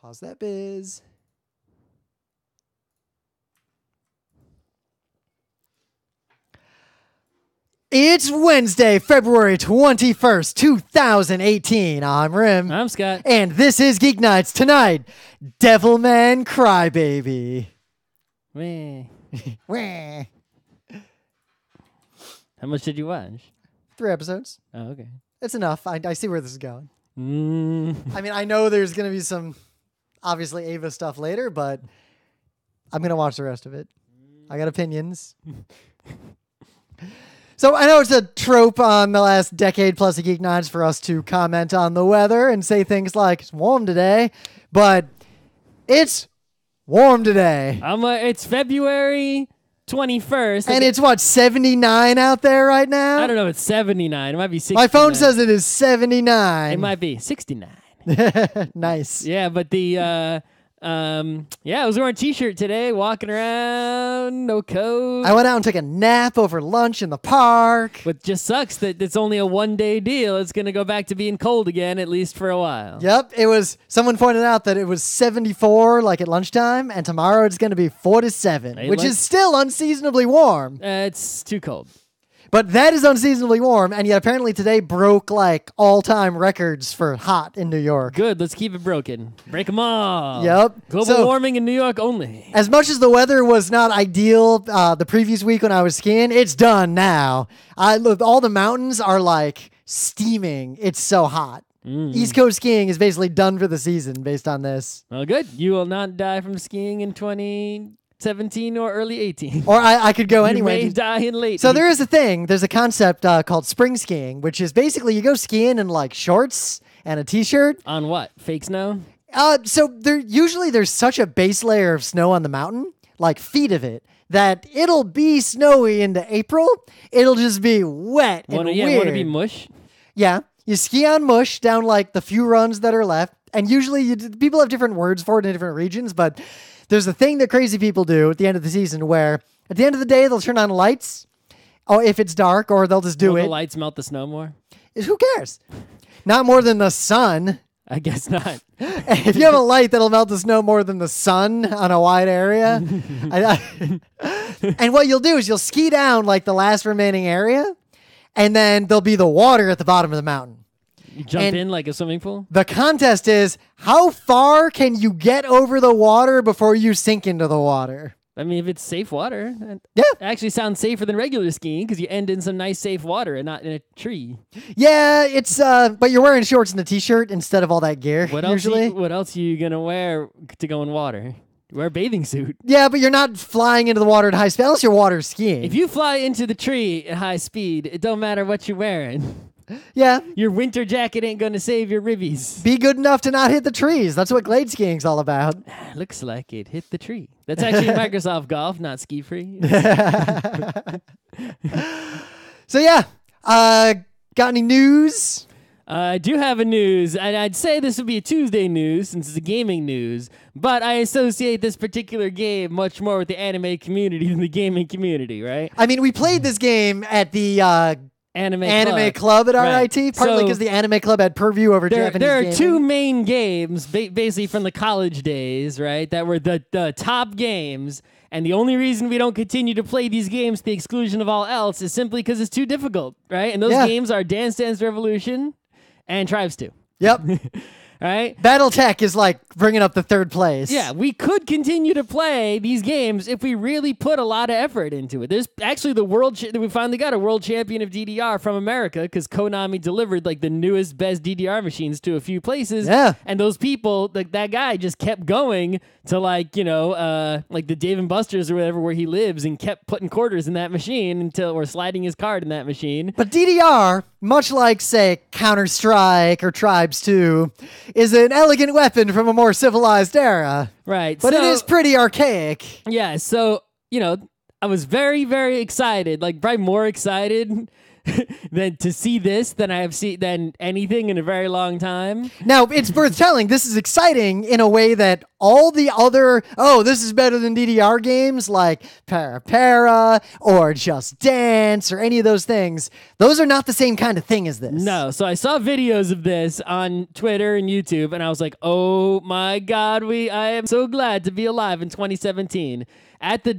Pause that biz. It's Wednesday, February 21st, 2018. I'm Rym. I'm Scott. And this is Geek Nights. Tonight, Devilman Crybaby. Meh. Wah. How much did you watch? 3 episodes. Oh, okay. It's enough. I see where this is going. Mm. I mean, I know there's going to be some, obviously, Ava stuff later, but I'm going to watch the rest of it. I got opinions. So I know it's a trope on the last decade plus of Geek Nights for us to comment on the weather and say things like, it's warm today, but it's warm today. It's February 21st. And it's what, 79 out there right now? I don't know. It's 79. It might be 69. My phone says it is 79. It might be 69. Nice. Yeah, but I was wearing a t-shirt today, walking around, no coat. I went out and took a nap over lunch in the park. But just sucks that it's only a one-day deal. It's going to go back to being cold again, at least for a while. Yep, someone pointed out that it was 74 like at lunchtime, and tomorrow it's going to be 47, which is still unseasonably warm. It's too cold. But that is unseasonably warm, and yet apparently today broke like all-time records for hot in New York. Good, let's keep it broken. Break them all. Yep. Global warming in New York only. As much as the weather was not ideal the previous week when I was skiing, it's done now. All the mountains are like steaming. It's so hot. East Coast skiing is basically done for the season based on this. Well, good. You will not die from skiing in 2017 or early 18. Or I could go anyway. You may die in late. So there is a thing. There's a concept called spring skiing, which is basically you go skiing in like shorts and a t-shirt. On what? Fake snow? So there's such a base layer of snow on the mountain, like feet of it, that it'll be snowy into April. It'll just be wet and weird. Want to be mush? Yeah. You ski on mush down like the few runs that are left. And usually people have different words for it in different regions, but there's a thing that crazy people do at the end of the season where at the end of the day, they'll turn on lights if it's dark, or they'll just do Will it. the lights melt the snow more? Who cares? Not more than the sun. I guess not. If you have a light that'll melt the snow more than the sun on a wide area. And what you'll do is you'll ski down like the last remaining area, and then there'll be the water at the bottom of the mountain. You jump in like a swimming pool? The contest is how far can you get over the water before you sink into the water? I mean, if it's safe water, yeah, it actually sounds safer than regular skiing because you end in some nice safe water and not in a tree. Yeah, it's but you're wearing shorts and a t-shirt instead of all that gear. What usually? What else are you gonna wear to go in water? Wear a bathing suit. Yeah, but you're not flying into the water at high speed unless you're water skiing. If you fly into the tree at high speed, it don't matter what you're wearing. Yeah. Your winter jacket ain't going to save your ribbies. Be good enough to not hit the trees. That's what glade skiing's all about. Looks like it hit the tree. That's actually Microsoft Golf, not Ski Free. So yeah, got any news? I do have a news, and I'd say this would be a Tuesday news since it's a gaming news, but I associate this particular game much more with the anime community than the gaming community, right? I mean, we played this game at the Anime Club at right. RIT, partly because the Anime Club had purview over Japanese There are gaming. 2 main games, basically from the college days, right, that were the top games, and the only reason we don't continue to play these games to the exclusion of all else is simply because it's too difficult, right? And those games are Dance Dance Revolution and Tribes 2. Yep. Right? Battletech is like bringing up the 3rd place. Yeah, we could continue to play these games if we really put a lot of effort into it. There's actually we finally got a world champion of DDR from America because Konami delivered like the newest, best DDR machines to a few places. Yeah. And those people, like that guy just kept going to like the Dave & Buster's or whatever where he lives and kept putting quarters in that machine or sliding his card in that machine. But DDR, much like, say, Counter-Strike or Tribes 2, is an elegant weapon from a more civilized era. Right. But it is pretty archaic. Yeah, so, I was very, very excited, like probably more excited than to see this than I have seen than anything in a very long time. Now, it's worth telling, this is exciting in a way that all the other, this is better than DDR games like Para or Just Dance or any of those things, those are not the same kind of thing as this. No, so I saw videos of this on Twitter and YouTube, and I was like, oh my God, I am so glad to be alive in 2017. At the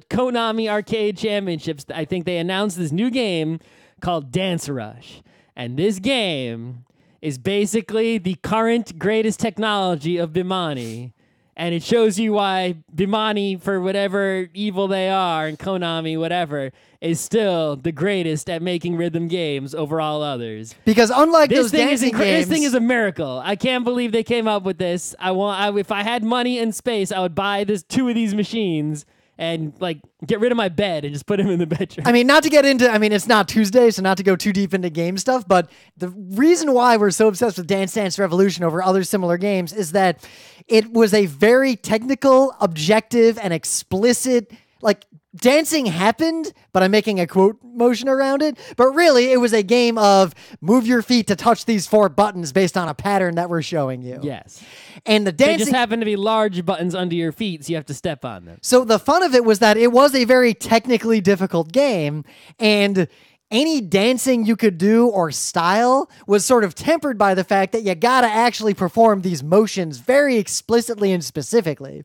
Konami Arcade Championships, I think they announced this new game called Dance Rush. And this game is basically the current greatest technology of Bimani. And it shows you why Bimani, for whatever evil they are, and Konami, whatever, is still the greatest at making rhythm games over all others. Because unlike those dancing games... This thing is a miracle. I can't believe they came up with this. If I had money and space, I would buy two of these machines and get rid of my bed and just put him in the bedroom. I mean, not to get into, it's not Tuesday, so not to go too deep into game stuff, but the reason why we're so obsessed with Dance Dance Revolution over other similar games is that it was a very technical, objective, and explicit, dancing happened, but I'm making a quote motion around it. But really, it was a game of move your feet to touch these 4 buttons based on a pattern that we're showing you. Yes. And the dancing... They just happen to be large buttons under your feet, so you have to step on them. So the fun of it was that it was a very technically difficult game, and any dancing you could do or style was sort of tempered by the fact that you gotta actually perform these motions very explicitly and specifically.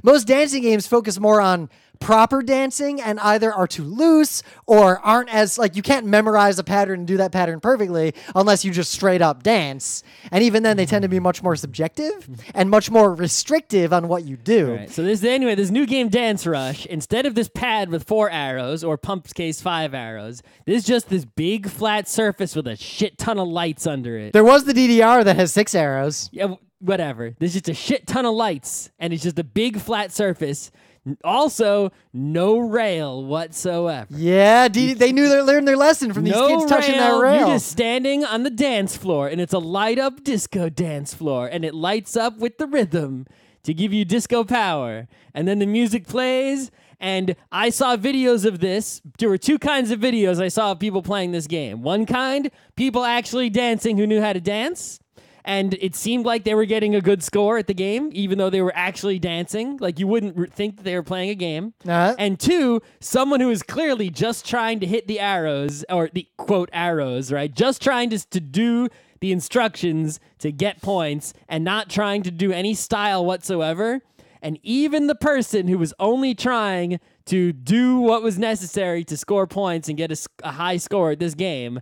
Most dancing games focus more on proper dancing and either are too loose or aren't as, you can't memorize a pattern and do that pattern perfectly unless you just straight up dance. And even then, they tend to be much more subjective and much more restrictive on what you do. Right. So this new game, Dance Rush, instead of this pad with 4 arrows, or Pump's case 5 arrows, this is just this big flat surface with a shit ton of lights under it. There was the DDR that has 6 arrows. Yeah, whatever. There's just a shit ton of lights, and it's just a big flat surface. Also, no rail whatsoever. Yeah, they knew they learned their lesson from these kids touching that rail. You're just standing on the dance floor, and it's a light-up disco dance floor, and it lights up with the rhythm to give you disco power. And then the music plays, and I saw videos of this. There were 2 kinds of videos I saw of people playing this game. One kind, people actually dancing who knew how to dance. And it seemed like they were getting a good score at the game, even though they were actually dancing. You wouldn't think that they were playing a game. And 2, someone who is clearly just trying to hit the arrows, or the quote arrows, right? Just trying to do the instructions to get points and not trying to do any style whatsoever. And even the person who was only trying to do what was necessary to score points and get a high score at this game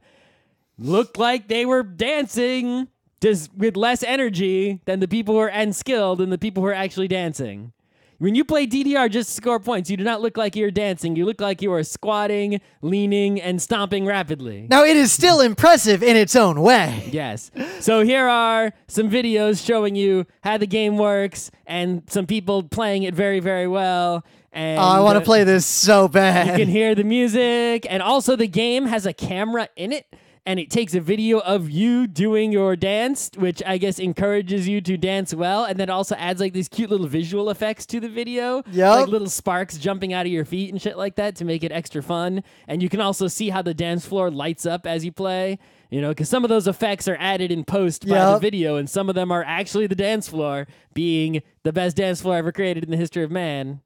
looked like they were dancing just with less energy than the people who are unskilled and the people who are actually dancing. When you play DDR just to score points, you do not look like you're dancing. You look like you are squatting, leaning, and stomping rapidly. Now, it is still impressive in its own way. Yes. So here are some videos showing you how the game works and some people playing it very, very well. And I want to play this so bad. You can hear the music, and also the game has a camera in it. And it takes a video of you doing your dance, which I guess encourages you to dance well, and then also adds these cute little visual effects to the video. Yep. Little sparks jumping out of your feet and shit like that to make it extra fun. And you can also see how the dance floor lights up as you play, because some of those effects are added in post by the video, and some of them are actually the dance floor being the best dance floor ever created in the history of man.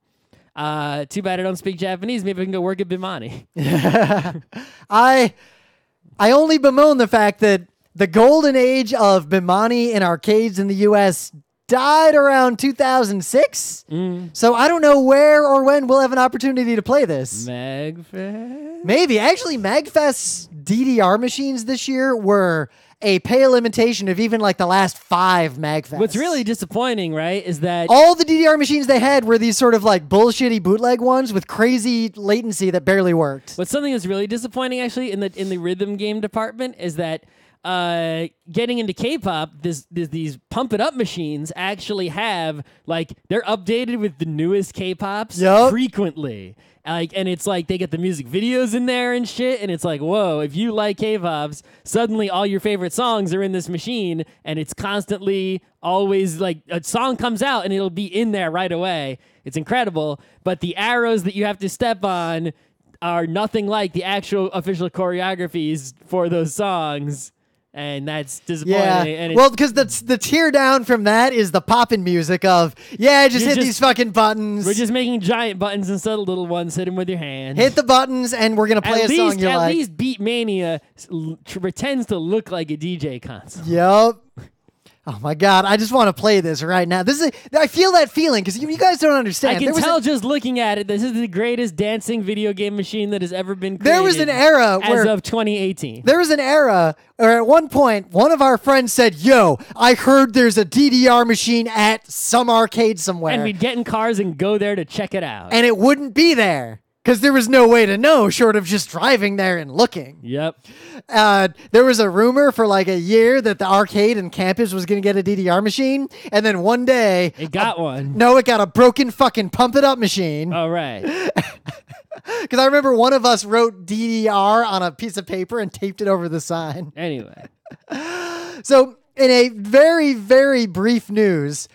Too bad I don't speak Japanese. Maybe I can go work at Bimani. I only bemoan the fact that the golden age of Bimani in arcades in the U.S. died around 2006. So I don't know where or when we'll have an opportunity to play this. Magfest? Maybe. Actually, Magfest's DDR machines this year were a pale imitation of even the last 5 Magfests. What's really disappointing, right, is that all the DDR machines they had were these sort of bullshitty bootleg ones with crazy latency that barely worked. But something that's really disappointing actually in the rhythm game department is that getting into K-pop, these pump it up machines actually have they're updated with the newest K-pops frequently. And it's they get the music videos in there and shit, and it's whoa, if you like K-pops, suddenly all your favorite songs are in this machine, and it's constantly always a song comes out and it'll be in there right away. It's incredible, but the arrows that you have to step on are nothing like the actual official choreographies for those songs. And that's disappointing. Yeah, And well, because the tear down from that is the poppin' music of, just hit these fucking buttons. We're just making giant buttons instead of little ones. Hit them with your hand. Hit the buttons, and we're going to play a song you like. At least Beat Mania pretends to look like a DJ console. Yep. Oh my God! I just want to play this right now. I feel that feeling because you guys don't understand. I can tell just looking at it. This is the greatest dancing video game machine that has ever been created. There was an era as of 2018. There was an era where at one point one of our friends said, "Yo, I heard there's a DDR machine at some arcade somewhere," and we'd get in cars and go there to check it out, and it wouldn't be there. Because there was no way to know short of just driving there and looking. Yep. There was a rumor for like a year that the arcade in campus was going to get a DDR machine. And then one day... It got one. No, it got a broken fucking pump it up machine. Oh, right. Because I remember one of us wrote DDR on a piece of paper and taped it over the sign. Anyway. So in a very, very brief news...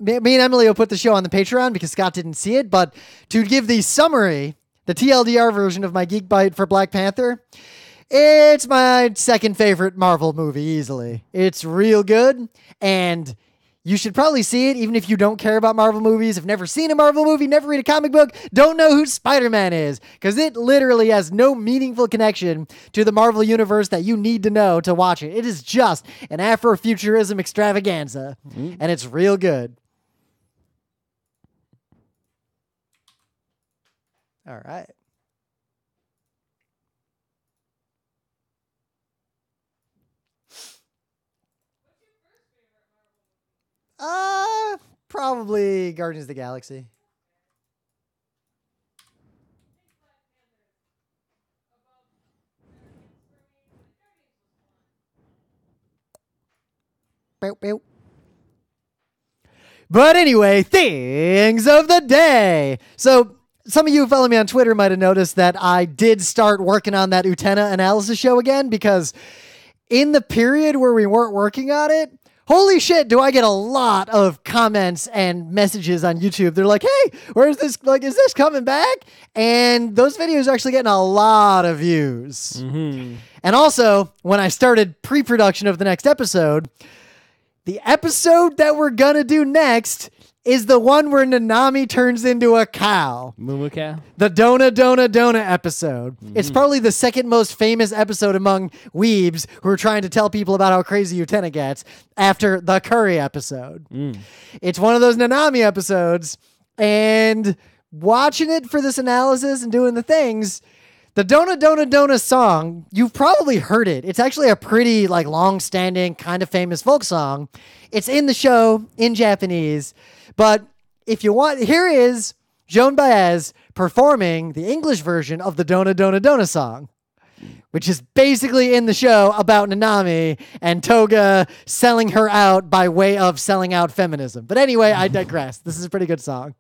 me and Emily will put the show on the Patreon because Scott didn't see it, but to give the summary, the TLDR version of my Geek Bite for Black Panther, it's my second favorite Marvel movie easily. It's real good, and you should probably see it even if you don't care about Marvel movies, have never seen a Marvel movie, never read a comic book, don't know who Spider-Man is, because it literally has no meaningful connection to the Marvel universe that you need to know to watch it. It is just an Afrofuturism extravaganza, and it's real good. All right. Probably Guardians of the Galaxy. Bow, bow. But anyway, things of the day. So some of you who follow me on Twitter might have noticed that I did start working on that Utena analysis show again, because in the period where we weren't working on it, holy shit, do I get a lot of comments and messages on YouTube. They're like, hey, where's this? Like, is this coming back? And those videos are actually getting a lot of views. Mm-hmm. And also, when I started pre-production of the next episode, the episode that we're gonna do next is the one where Nanami turns into a cow. Moo cow? The Dona episode. Mm-hmm. It's probably the second most famous episode among weebs who are trying to tell people about how crazy Utena gets after the Curry episode. It's one of those Nanami episodes, and watching it for this analysis and doing the things, the Dona song, you've probably heard it. It's actually a pretty like long-standing, kind of famous folk song. It's in the show in Japanese. But if you want, here is Joan Baez performing the English version of the Dona song, which is basically in the show about Nanami and Toga selling her out by way of selling out feminism. But anyway, I digress. This is a pretty good song.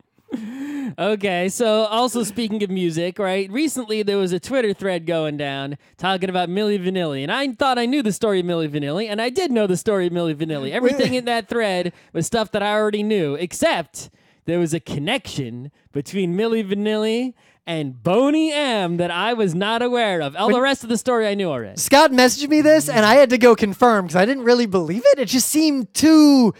Okay, so also speaking of music, right? Recently there was a Twitter thread going down talking about Milli Vanilli, and I thought I knew the story of Milli Vanilli, and I did know the story of Milli Vanilli. Everything in that thread was stuff that I already knew, except there was a connection between Milli Vanilli and Boney M that I was not aware of. All the rest of the story I knew already. Scott messaged me this, and I had to go confirm because I didn't really believe it. It just seemed too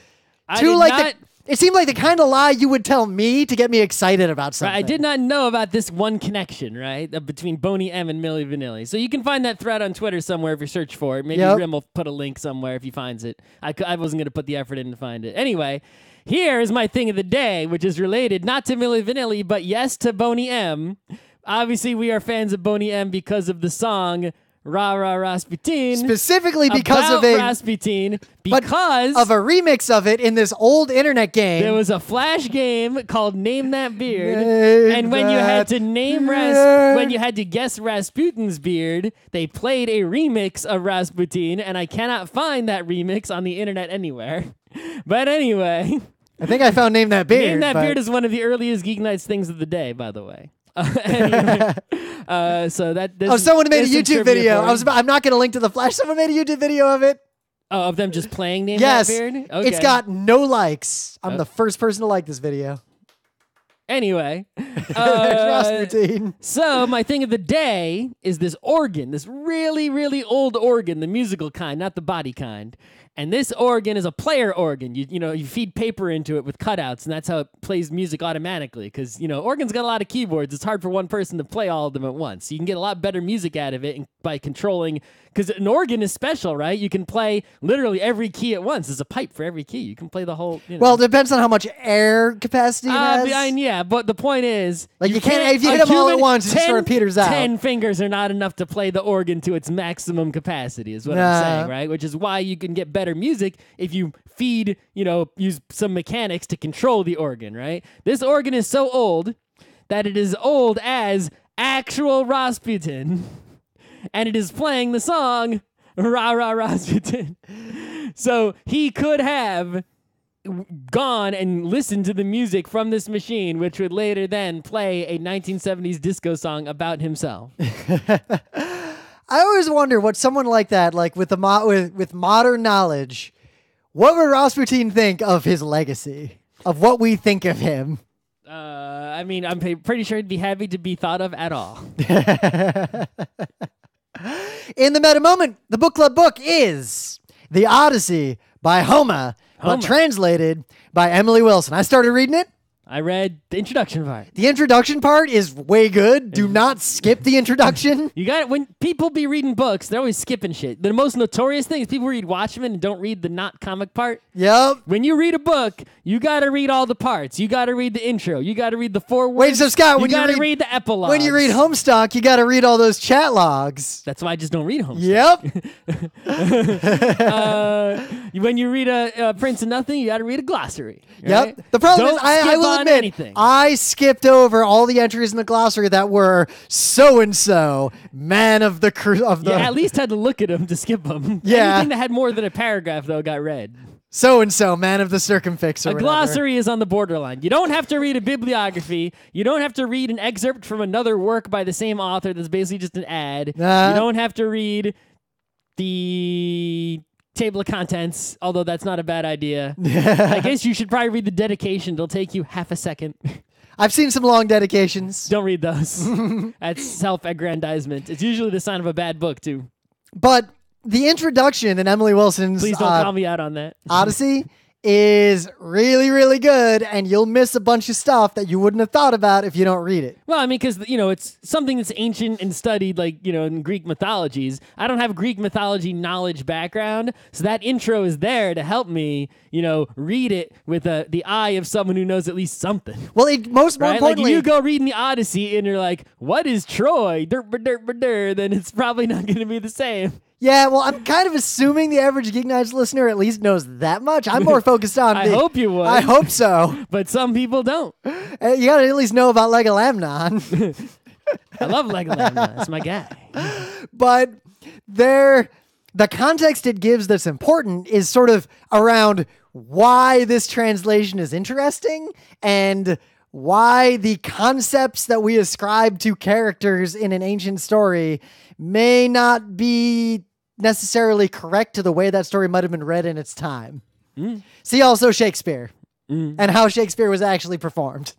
it seemed like the kind of lie you would tell me to get me excited about something. Right, I did not know about this one connection, right, between Boney M and Milli Vanilli. So you can find that thread on Twitter somewhere if you search for it. Maybe Rym will put a link somewhere if he finds it. I wasn't going to put the effort in to find it. Anyway, here is my thing of the day, which is related not to Milli Vanilli, but yes to Boney M. Obviously, we are fans of Boney M because of the song Ra Ra Rasputin. Specifically because of Rasputin, because of a remix of it in this old internet game. There was a Flash game called Name That Beard, and when you had to when you had to guess Rasputin's beard, they played a remix of Rasputin, and I cannot find that remix on the internet anywhere. But anyway, I think I found Name That Beard. Name That Beard is one of the earliest GeekNights things of the day, by the way. Anyway, so that someone made a YouTube video. I'm not going to link to the Flash. Someone made a YouTube video of it. Oh, of them just playing Name That Beard? Okay. It's got no likes. I'm the first person to like this video. Anyway, Rasputin. so my thing of the day is this organ, this really, really old organ, the musical kind, not the body kind. And this organ is a player organ. You feed paper into it with cutouts, and that's how it plays music automatically. Because, organs got a lot of keyboards. It's hard for one person to play all of them at once. So you can get a lot better music out of it by controlling. Because an organ is special, right? You can play literally every key at once. There's a pipe for every key. You can play the whole. Well, it depends on how much air capacity it has. Yeah, but the point is, like you can't if you hit them all at once, it sort of peters out. 10 fingers are not enough to play the organ to its maximum capacity, is what I'm saying, right? Which is why you can get better music if you feed, use some mechanics to control the organ, right? This organ is so old that it is old as actual Rasputin, and it is playing the song Ra Ra Rasputin. So he could have gone and listened to the music from this machine, which would later then play a 1970s disco song about himself. I always wonder what someone like that, like with modern knowledge, what would Rasputin think of his legacy, of what we think of him? I'm pretty sure he'd be happy to be thought of at all. In the meta moment, the book club book is The Odyssey by Homer, but translated by Emily Wilson. I started reading it. I read the introduction part. The introduction part is way good. Do not skip the introduction. You got it. When people be reading books, they're always skipping shit. The most notorious thing is people read Watchmen and don't read the not comic part. Yep. When you read a book, you got to read all the parts. You got to read the intro. You got to read the forewords. Wait, so Scott, you got to read the epilogue. When you read Homestuck, you got to read all those chat logs. That's why I just don't read Homestuck. Yep. When you read a Prince of Nothing, you got to read a glossary. Right? Yep. The problem don't is, I will admit, anything. I skipped over all the entries in the glossary that were so and so, man of the Yeah, at least had to look at them to skip them. Yeah. Anything that had more than a paragraph though got read. So and so, man of the circumfix. Or a glossary is on the borderline. You don't have to read a bibliography. You don't have to read an excerpt from another work by the same author that's basically just an ad. You don't have to read the table of contents, although that's not a bad idea. I guess you should probably read the dedication. It'll take you half a second. I've seen some long dedications. Don't read those. That's self-aggrandizement. It's usually the sign of a bad book, too. But the introduction in Emily Wilson's Please don't call me out on that. Odyssey is really, really good, and you'll miss a bunch of stuff that you wouldn't have thought about if you don't read it. Well, I mean, because, it's something that's ancient and studied, like, in Greek mythologies. I don't have Greek mythology knowledge background, so that intro is there to help me, read it with the eye of someone who knows at least something. Well, more importantly... Like, you go reading the Odyssey and you're like, what is Troy? Then it's probably not going to be the same. Yeah, well, I'm kind of assuming the average GeekNights listener at least knows that much. I'm more focused on... I hope you would. I hope so. But some people don't. You gotta at least know about Legolamnon. I love Legolamnon. That's my guy. But the context it gives that's important is sort of around why this translation is interesting and why the concepts that we ascribe to characters in an ancient story may not be necessarily correct to the way that story might have been read in its time. See also Shakespeare and how Shakespeare was actually performed.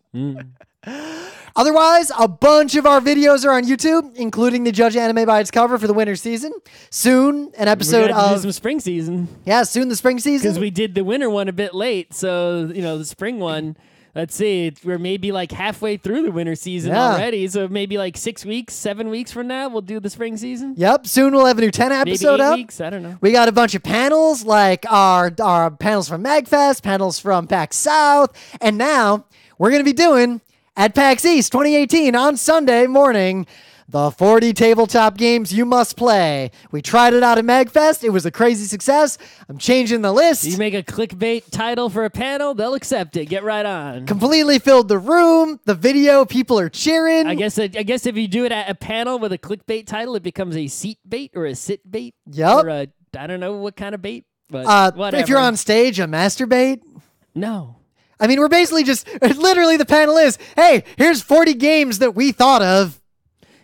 Otherwise, a bunch of our videos are on YouTube, including the Judge Anime by its cover for the winter season. Soon, an episode of... do some spring season. Yeah, soon the spring season. Because we did the winter one a bit late, so, the spring one... Let's see, we're maybe like halfway through the winter season already, so maybe like 6 weeks, 7 weeks from now, we'll do the spring season. Yep, soon we'll have a new 10 episode maybe 8 up. weeks, I don't know. We got a bunch of panels, like our panels from MagFest, panels from PAX South, and now we're going to be doing, at PAX East 2018 on Sunday morning, the 40 tabletop games you must play. We tried it out at MagFest. It was a crazy success. I'm changing the list. You make a clickbait title for a panel, they'll accept it. Get right on. Completely filled the room. The video, people are cheering. I guess if you do it at a panel with a clickbait title, it becomes a seat bait or a sit bait. Yep. Or I don't know what kind of bait, but whatever. If you're on stage, a masturbate. No. I mean, we're basically literally the panel is, hey, here's 40 games that we thought of.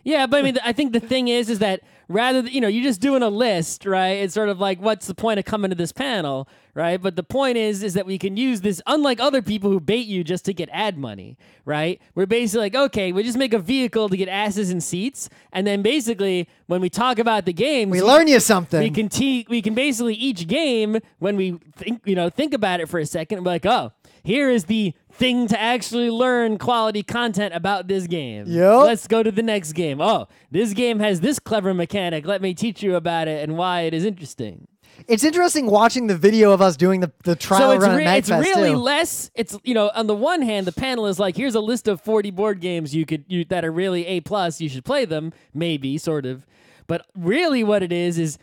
Yeah, but I mean, I think the thing is that rather than, you're just doing a list, right? It's sort of like, what's the point of coming to this panel, right? But the point is that we can use this, unlike other people who bait you just to get ad money, right? We're basically like, okay, we just make a vehicle to get asses in seats, and then basically when we talk about the games, We learn you something. we can basically each game, when we think about it for a second, be like, oh, here is the thing to actually learn quality content about this game. Yep. Let's go to the next game. Oh, this game has this clever mechanic. Let me teach you about it and why it is interesting. It's interesting watching the video of us doing the trial run at It's MagFest really too. less. It's on the one hand, the panel is like, here's a list of 40 board games that are really A+. You should play them, maybe, sort of. But really, what it is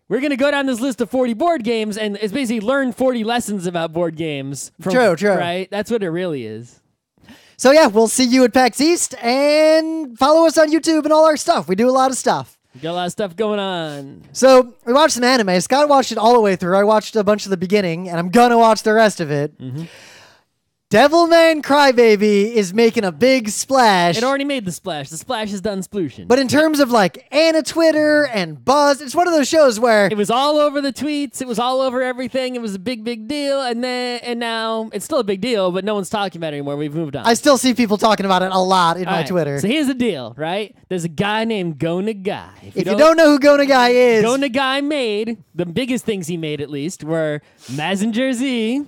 we're going to go down this list of 40 board games, and it's basically learn 40 lessons about board games. True. Right? That's what it really is. So yeah, we'll see you at PAX East, and follow us on YouTube and all our stuff. We do a lot of stuff. We got a lot of stuff going on. So we watched some anime. Scott watched it all the way through. I watched a bunch of the beginning, and I'm gonna watch the rest of it. Mm-hmm. Devilman Crybaby is making a big splash. It already made the splash. The splash is done splooshin'. But in terms of like Anna Twitter and buzz, it's one of those shows where it was all over the tweets. It was all over everything. It was a big deal. And now it's still a big deal, but no one's talking about it anymore. We've moved on. I still see people talking about it a lot in my Twitter. So here's the deal, right? There's a guy named Go Nagai. If you don't know who Go Nagai is, Go Nagai made, the biggest things he made at least, were Mazinger Z,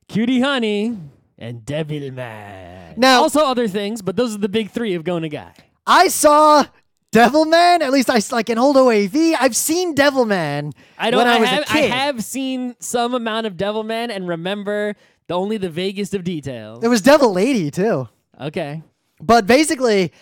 Cutie Honey, and Devilman. Now, also other things, but those are the big three of Go Nagai. I saw Devilman, at least I like an old OAV. I've seen Devilman when I was a kid. I have seen some amount of Devilman and remember only the vaguest of details. There was Devil Lady too. Okay. But basically,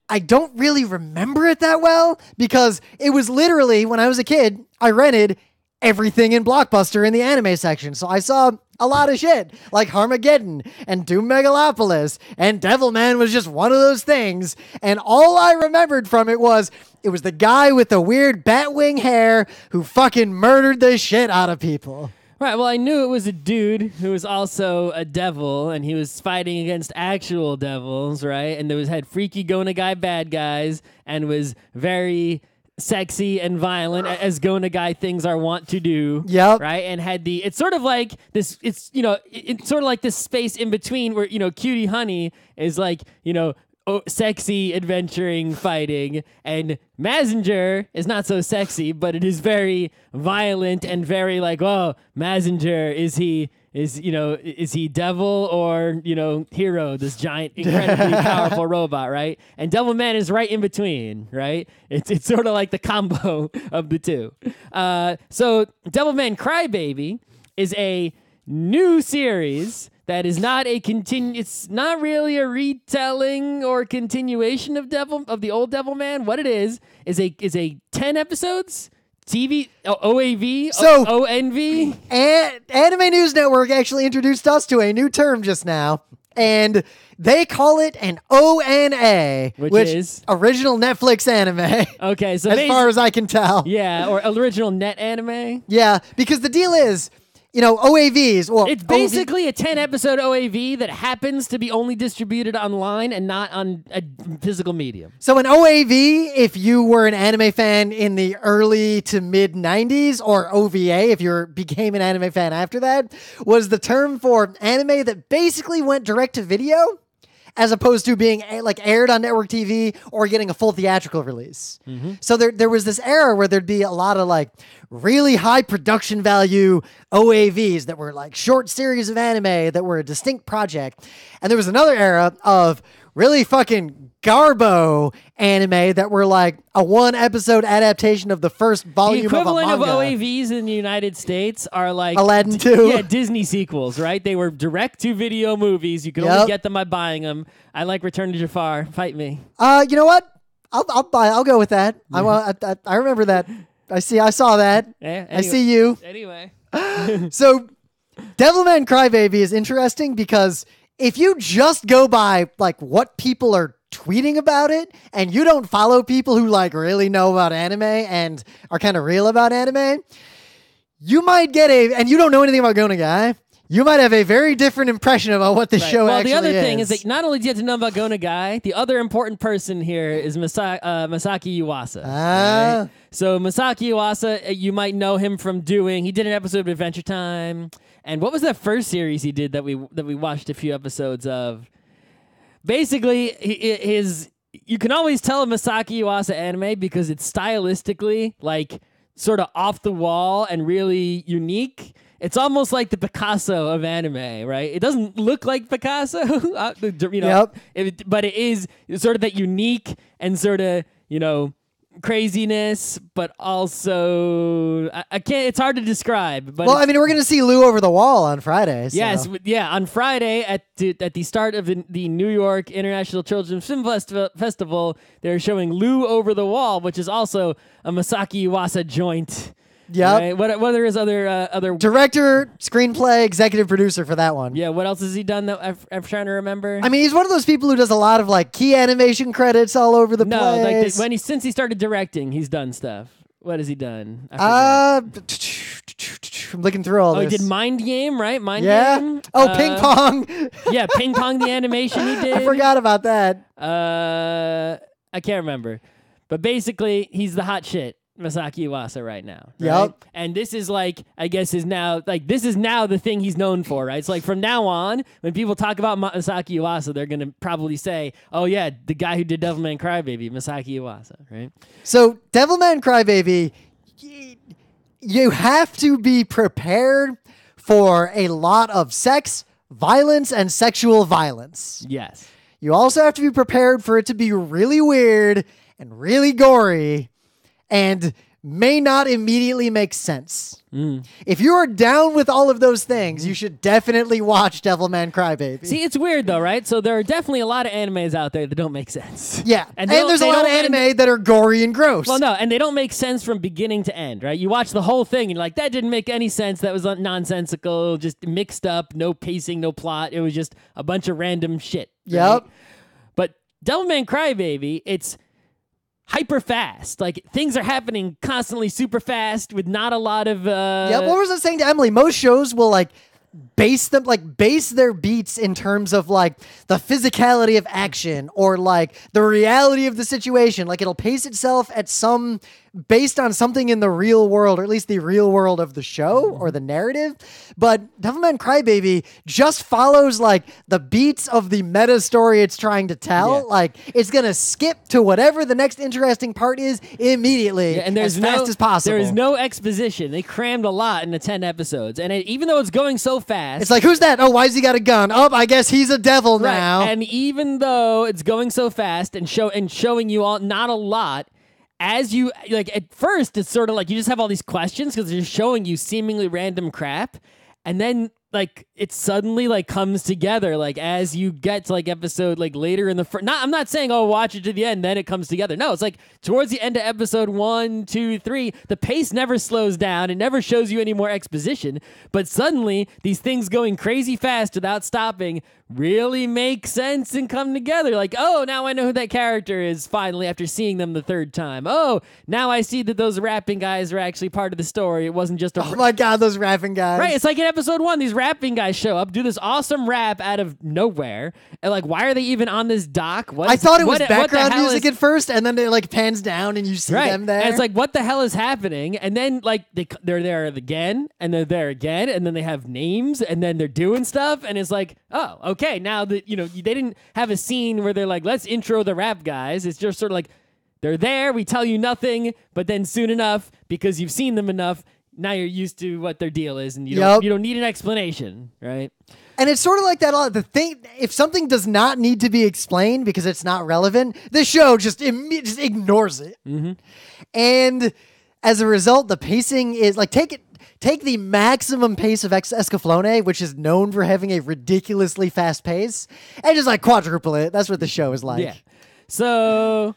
I don't really remember it that well because it was literally, when I was a kid, I rented everything in Blockbuster in the anime section. So I saw a lot of shit like Harmageddon and Doom Megalopolis, and Devilman was just one of those things. And all I remembered from it was the guy with the weird batwing hair who fucking murdered the shit out of people. Right, well, I knew it was a dude who was also a devil, and he was fighting against actual devils, right? And had freaky Go Nagai bad guys, and was very sexy and violent, as Go Nagai things are wont to do. Yep. Right? And had it's sort of like this, it's sort of like this space in between where, Cutie Honey is like, sexy, adventuring, fighting, and Mazinger is not so sexy, but it is very violent and very like, oh, Mazinger, is he devil or, hero, this giant, incredibly powerful robot, right? And Devilman is right in between, right? It's sort of like the combo of the two. So Devilman Crybaby is a new series that is not it's not really a retelling or continuation of the old Devilman. What it is a 10 episodes TV OAV ONV. And Anime News Network actually introduced us to a new term just now, and they call it an ONA, which is original Netflix anime. Okay, so as far as I can tell, yeah, or original net anime. Yeah, because the deal is, OAVs. Well, it's basically a 10-episode OAV that happens to be only distributed online and not on a physical medium. So an OAV, if you were an anime fan in the early to mid 90s, or OVA, if you became an anime fan after that, was the term for anime that basically went direct to video, as opposed to being aired on network TV or getting a full theatrical release. Mm-hmm. So there was this era where there'd be a lot of really high production value OAVs that were short series of anime that were a distinct project. And there was another era of really fucking garbo anime that were a one-episode adaptation of the first volume of a manga. The equivalent of OAVs in the United States are Aladdin 2. Yeah, Disney sequels, right? They were direct-to-video movies. You could only get them by buying them. I like Return to Jafar. Fight me. You know what? I'll go with that. I remember that. I saw that. Yeah, anyway, I see you. Anyway. So Devilman Crybaby is interesting because if you just go by what people are tweeting about it, and you don't follow people who really know about anime and are kind of real about anime, you might get and you don't know anything about Go Nagai, you might have a very different impression about what the Right. show well, actually the other is. thing is that not only do you have to know about Go Nagai, the other important person here is Masaaki Yuasa. Ah. Right? So Masaaki Yuasa, you might know him from he did an episode of Adventure Time. And what was that first series he did that we watched a few episodes of? Basically, you can always tell a Masaaki Yuasa anime because it's stylistically like sort of off the wall and really unique. It's almost like the Picasso of anime, right? It doesn't look like Picasso, but it is sort of that unique and sort of, craziness, but also I can't. It's hard to describe. But well, I mean, we're going to see Lou over the wall on Friday. So. Yes, yeah, on Friday at the start of the New York International Children's Film Festival, they're showing Lou Over the Wall, which is also a Masaaki Yuasa joint. Yep. Right? What are his other director, screenplay, executive producer for that one? Yeah. What else has he done that I'm trying to remember? I mean, he's one of those people who does a lot of like key animation credits all over the place. Like since he started directing, he's done stuff. What has he done? I'm looking through all this. He did Mind Game, right? Game. Oh, Ping Pong. Yeah, Ping Pong, the animation he did. I forgot about that. I can't remember, but basically, he's the hot shit. Masaaki Yuasa right now. Right? Yep. And this is this is now the thing he's known for, right? It's like from now on, when people talk about Masaaki Yuasa, they're going to probably say, oh yeah, the guy who did Devilman Crybaby, Masaaki Yuasa, right? So Devilman Crybaby, you have to be prepared for a lot of sex, violence, and sexual violence. Yes. You also have to be prepared for it to be really weird and really gory and may not immediately make sense. If you are down with all of those things, you should definitely watch Devilman Crybaby. See, it's weird though, right? So there are definitely a lot of animes out there that don't make sense. Yeah, and there's a lot of anime that are gory and gross. Well, no, and they don't make sense from beginning to end, right? You watch the whole thing and you're like, that didn't make any sense. That was nonsensical, just mixed up, no pacing, no plot. It was just a bunch of random shit. Right? Yep. But Devilman Crybaby, it's hyper fast. Like things are happening constantly super fast with not a lot of Yeah, what was I saying to Emily? Most shows will base their beats in terms of like the physicality of action or like the reality of the situation. Like it'll pace itself at based on something in the real world, or at least the real world of the show or the narrative. But Devilman Crybaby just follows like the beats of the meta story it's trying to tell. Yeah. Like it's gonna skip to whatever the next interesting part is immediately, and there's as fast as possible. There is no exposition. They crammed a lot into 10 episodes, and even though it's going so fast, it's like, who's that? Oh, why's he got a gun? Oh, I guess he's a devil now. And even though it's going so fast and showing you all not a lot, as you like at first, it's sort of like you just have all these questions because they're showing you seemingly random crap, and then like it suddenly like comes together like as you get to like episode like later in the I'm not saying watch it to the end then it comes together. No, it's like towards the end of episode 1, 2, 3, the pace never slows down. It never shows you any more exposition, but suddenly these things going crazy fast without stopping really make sense and come together. Like, oh, now I know who that character is finally after seeing them the third time. Oh, now I see that those rapping guys are actually part of the story. It wasn't just oh my god, those rapping guys. Right, it's like in episode 1, these rapping guys show up, do this awesome rap out of nowhere, and like, why are they even on this dock? I thought it was background music at first, and then it like pans down and you see them there. And it's like, what the hell is happening? And then like they're there again, and they're there again, and then they have names, and then they're doing stuff, and it's like, oh, okay, now that they didn't have a scene where they're like, let's intro the rap guys. It's just sort of like they're there, we tell you nothing, but then soon enough, because you've seen them enough, now you're used to what their deal is, and you don't need an explanation, right? And it's sort of like that. The thing, if something does not need to be explained because it's not relevant, the show just ignores it. Mm-hmm. And as a result, the pacing is like take the maximum pace of Escaflowne, which is known for having a ridiculously fast pace, and just like quadruple it. That's what the show is like. Yeah. So,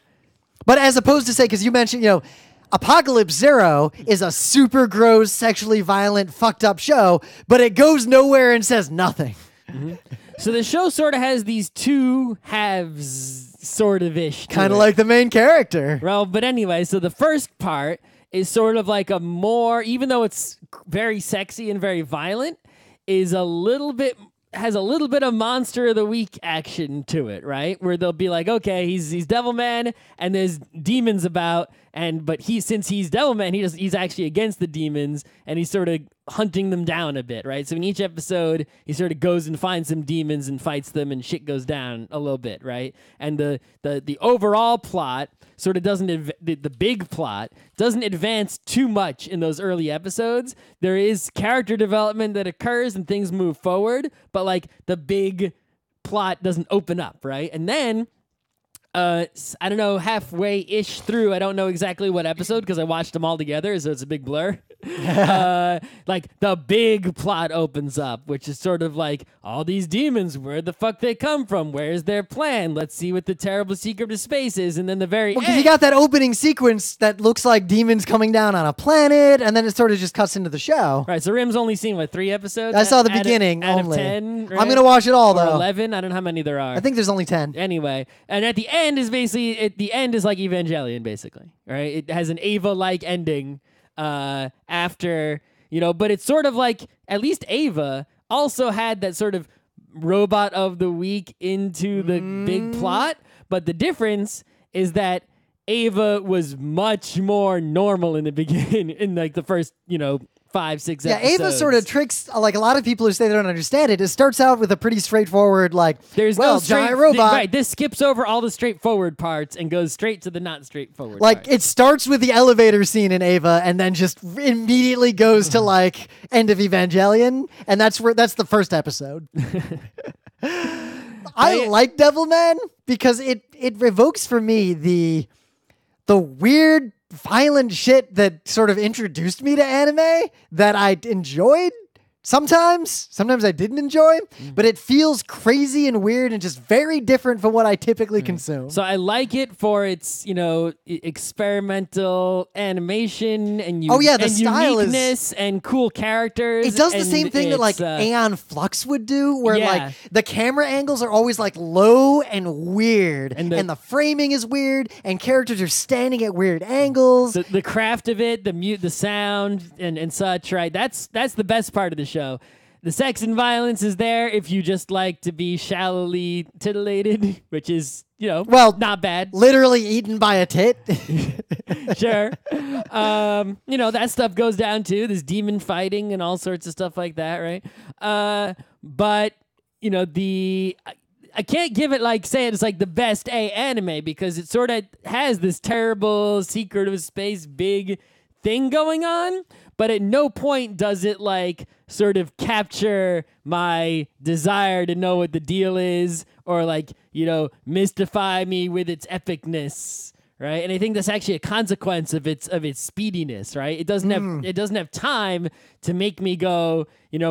but as opposed to say, because you mentioned, Apocalypse Zero is a super gross, sexually violent, fucked up show, but it goes nowhere and says nothing. Mm-hmm. So the show sort of has these two halves, sort of ish. Kind of like the main character. Well, but anyway, so the first part is sort of like a more, even though it's very sexy and very violent, is has a little bit of Monster of the Week action to it, right? Where they'll be like, okay, he's Devilman, and there's demons about, but since he's Devilman, he's actually against the demons, and he's sort of hunting them down a bit, right? So in each episode, he sort of goes and finds some demons and fights them, and shit goes down a little bit, right? And the overall plot sort of the big plot doesn't advance too much in those early episodes. There is character development that occurs and things move forward, but like the big plot doesn't open up, right? And then I don't know, halfway-ish through, I don't know exactly what episode because I watched them all together, so it's a big blur. Like the big plot opens up, which is sort of like all these demons, where the fuck they come from, where's their plan, let's see what the terrible secret of space is, and then the very end, you got that opening sequence that looks like demons coming down on a planet, and then it sort of just cuts into the show. Right, so Rym's only seen 3 episodes? I saw the beginning out only. Of 10, right? I'm gonna watch it all though. 11, I don't know how many there are. I think there's only 10. Anyway, and at the end is basically the end is like Evangelion, basically, right? It has an Ava-like ending after, but it's sort of like, at least Ava also had that sort of robot of the week into the big plot, but the difference is that Ava was much more normal in the beginning, in like the first, 5, 6 episodes. Ava sort of tricks, like a lot of people who say they don't understand it. It starts out with a pretty straightforward, there's no giant robot. Right, this skips over all the straightforward parts and goes straight to the not straightforward parts. It starts with the elevator scene in Ava and then just immediately goes to end of Evangelion, and that's the first episode. I like Devilman because it evokes for me the weird violent shit that sort of introduced me to anime that I enjoyed. Sometimes I didn't enjoy, but it feels crazy and weird and just very different from what I typically consume. So I like it for its, experimental animation and the style uniqueness and cool characters. It does the same thing that Aeon Flux would do, where the camera angles are always low and weird, and the framing is weird, and characters are standing at weird angles. The craft of it, the sound and such, right? That's the best part of the show. The sex and violence is there if you just like to be shallowly titillated, which is, not bad. Literally eaten by a tit. Sure. That stuff goes down too. There's demon fighting and all sorts of stuff like that, right? But, I can't give it say it's the best anime because it sort of has this terrible secret of space big thing going on, but at no point does it sort of capture my desire to know what the deal is or mystify me with its epicness, right? And I think that's actually a consequence of its speediness, right? It doesn't have time to make me go,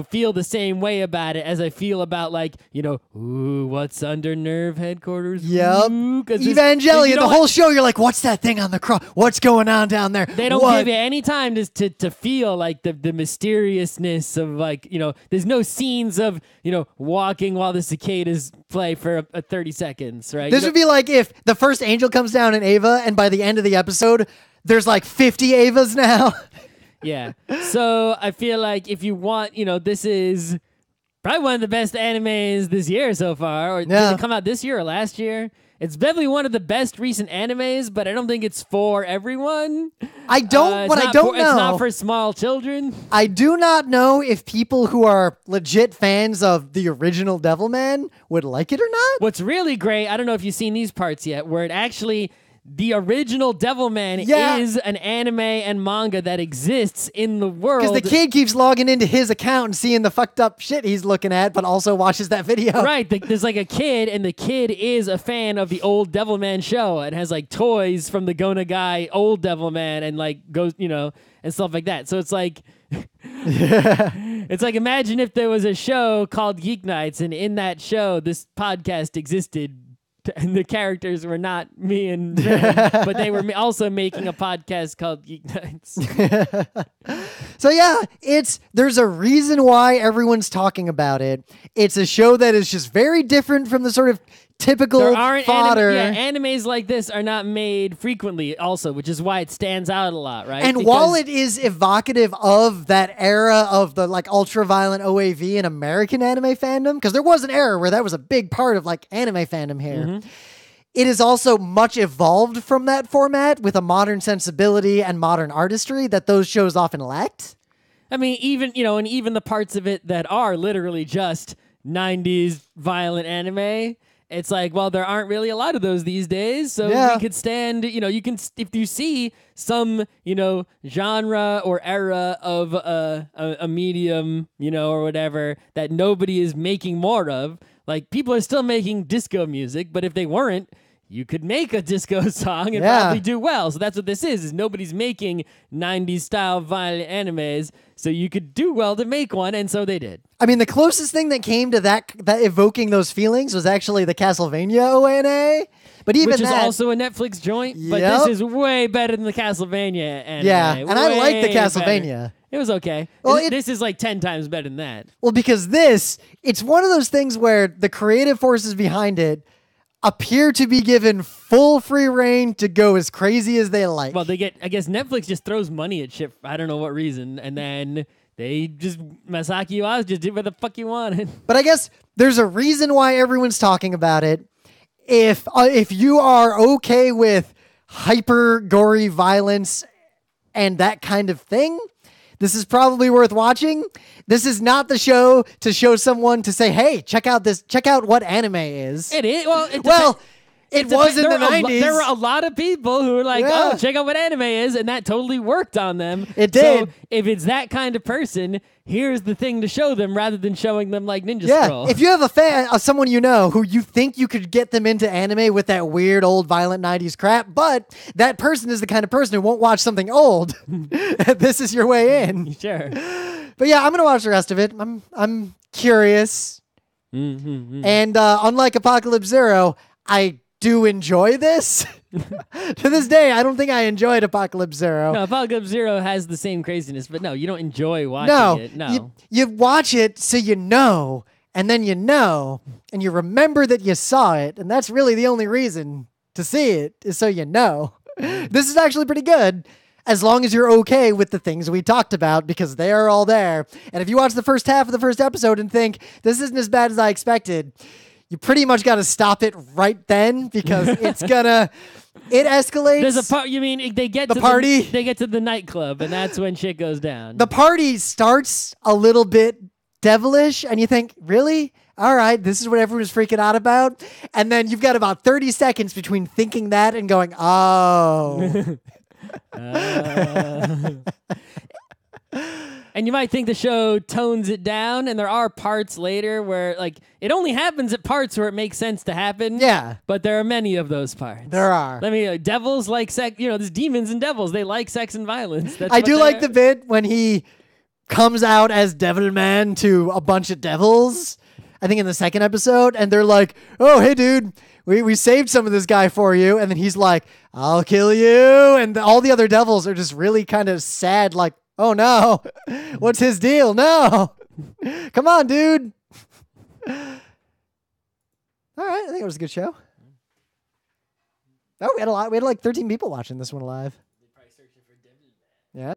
feel the same way about it as I feel about ooh, what's under Nerve headquarters? Yep. Evangelion, the whole show, you're what's that thing on the cross? What's going on down there? They don't give you any time to feel the mysteriousness of there's no scenes of, walking while the cicadas play for 30 seconds, right? This would be if the first angel comes down in Ava and by the end of the episode, there's 50 Avas now. Yeah. So I feel if you want, this is probably one of the best animes this year so far. Or did it come out this year or last year? It's definitely one of the best recent animes, but I don't think it's for everyone. I don't know. It's not for small children. I do not know if people who are legit fans of the original Devilman would like it or not. What's really great, I don't know if you've seen these parts yet, where it actually... The original Devilman is an anime and manga that exists in the world. Because the kid keeps logging into his account and seeing the fucked up shit he's looking at, but also watches that video. Right. There's a kid, and the kid is a fan of the old Devilman show and has toys from the Go Nagai old Devilman and goes, and stuff like that. So it's it's imagine if there was a show called GeekNights, and in that show, this podcast existed. And the characters were not me and Rym, but they were also making a podcast called GeekNights. So there's a reason why everyone's talking about it. It's a show that is just very different from the sort of typical There aren't fodder. animes like this are not made frequently also, which is why it stands out a lot, right? And while it is evocative of that era of the like ultra-violent OAV in American anime fandom, because there was an era where that was a big part of like anime fandom here, it is also much evolved from that format with a modern sensibility and modern artistry that those shows often lacked. I mean, even, and even the parts of it that are literally just 90s violent anime, it's like, well, there aren't really a lot of those these days, so we could stand, you can, if you see some, genre or era of a medium, or whatever, that nobody is making more of, like, people are still making disco music, but if they weren't, you could make a disco song and probably do well. So that's what this is nobody's making 90s style violent animes, so you could do well to make one, and so they did. I mean, the closest thing that came to that evoking those feelings was actually the Castlevania ONA. But even Which is also a Netflix joint, but this is way better than the Castlevania anime. Yeah, and I like the Castlevania. Better. It was okay. Well, this is like 10 times better than that. Well, because it's one of those things where the creative forces behind it appear to be given full free reign to go as crazy as they like. Well, I guess Netflix just throws money at shit. I don't know what reason. And then Masaaki Yuasa just did what the fuck you wanted. But I guess there's a reason why everyone's talking about it. If you are okay with hyper gory violence and that kind of thing, this is probably worth watching. This is not the show to show someone to say, hey, check out what anime is. It is. It was in the 90s. There were a lot of people who were like, oh, check out what anime is, and that totally worked on them. It did. So if it's that kind of person, here's the thing to show them rather than showing them like Ninja Scroll. If you have a fan, someone you know who you think you could get them into anime with that weird old violent 90s crap, but that person is the kind of person who won't watch something old, this is your way in. Sure. But yeah, I'm going to watch the rest of it. I'm curious. And unlike Apocalypse Zero, I do enjoy this. To this day, I don't think I enjoyed Apocalypse Zero. No, Apocalypse Zero has the same craziness, but no, you don't enjoy watching it. No. You watch it so you know, and then and you remember that you saw it, and that's really the only reason to see it, is so you know. This is actually pretty good, as long as you're okay with the things we talked about, because they are all there. And if you watch the first half of the first episode and think, this isn't as bad as I expected, you pretty much got to stop it right then, because it escalates. There's a part. You mean they get the to party? They get to the nightclub, and that's when shit goes down. The party starts a little bit devilish, and you think, really? All right, this is what everyone's freaking out about. And then you've got about 30 seconds between thinking that and going, oh. And you might think the show tones it down, and there are parts later where, like, it only happens at parts where it makes sense to happen. Yeah. But there are many of those parts. There are. Devils like sex. There's demons and devils. They like sex and violence. I do like the bit when he comes out as Devilman to a bunch of devils, I think in the second episode, and they're like, oh, hey, dude, we saved some of this guy for you. And then he's like, I'll kill you. And all the other devils are just really kind of sad, like, oh, no. What's his deal? No. Come on, dude. All right. I think it was a good show. Oh, we had like 13 people watching this one live. Yeah.